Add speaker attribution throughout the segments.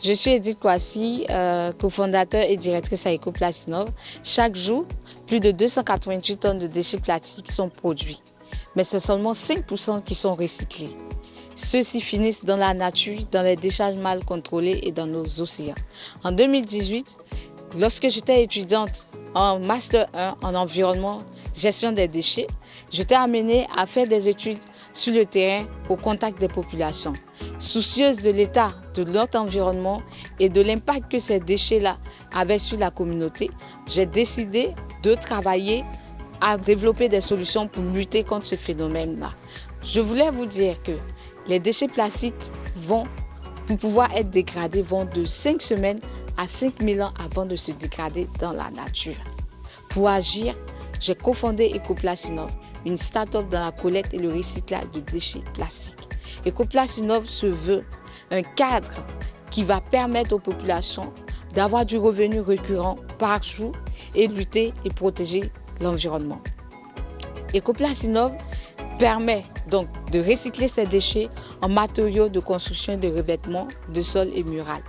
Speaker 1: Je suis Edith Kouassi, cofondateur et directrice à Ecoplacinov. Chaque jour, plus de 288 tonnes de déchets plastiques sont produits. Mais c'est seulement 5% qui sont recyclés. Ceux-ci finissent dans la nature, dans les décharges mal contrôlées et dans nos océans. En 2018, lorsque j'étais étudiante en Master 1 en environnement, gestion des déchets, j'étais amenée à faire des études sur le terrain au contact des populations. Soucieuse de l'état de notre environnement et de l'impact que ces déchets-là avaient sur la communauté, j'ai décidé de travailler à développer des solutions pour lutter contre ce phénomène-là. Je voulais vous dire que les déchets plastiques pour pouvoir être dégradés, vont de 5 semaines à 5000 ans avant de se dégrader dans la nature. Pour agir, j'ai cofondé Ecoplacinov, une start-up dans la collecte et le recyclage de déchets plastiques. Ecoplacinov se veut un cadre qui va permettre aux populations d'avoir du revenu récurrent par jour et lutter et protéger l'environnement. Ecoplacinov permet donc de recycler ces déchets en matériaux de construction et de revêtement de sol et murailles.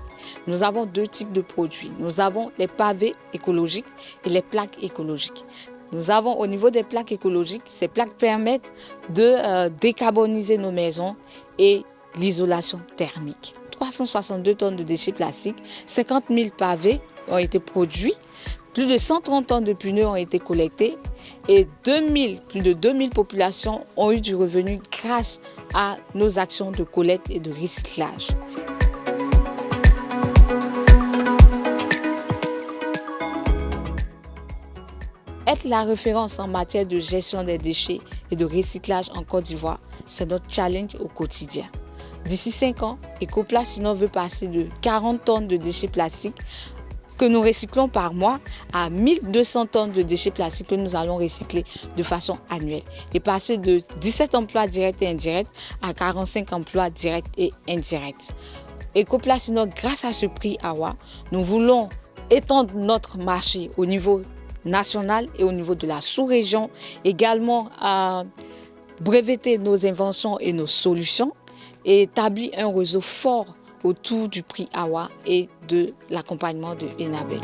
Speaker 1: Nous avons deux types de produits. Nous avons les pavés écologiques et les plaques écologiques. Nous avons au niveau des plaques écologiques, ces plaques permettent de décarboniser nos maisons et l'isolation thermique. 362 tonnes de déchets plastiques, 50 000 pavés ont été produits, plus de 130 tonnes de pneus ont été collectés et plus de 2000 populations ont eu du revenu grâce à nos actions de collecte et de recyclage. Être la référence en matière de gestion des déchets et de recyclage en Côte d'Ivoire, c'est notre challenge au quotidien. D'ici 5 ans, Ecoplacinov veut passer de 40 tonnes de déchets plastiques que nous recyclons par mois à 1200 tonnes de déchets plastiques que nous allons recycler de façon annuelle et passer de 17 emplois directs et indirects à 45 emplois directs et indirects. Ecoplacinov, grâce à ce prix AWA, nous voulons étendre notre marché au niveau national et au niveau de la sous-région, également à breveter nos inventions et nos solutions et établir un réseau fort autour du prix AWA et de l'accompagnement de ENABEL.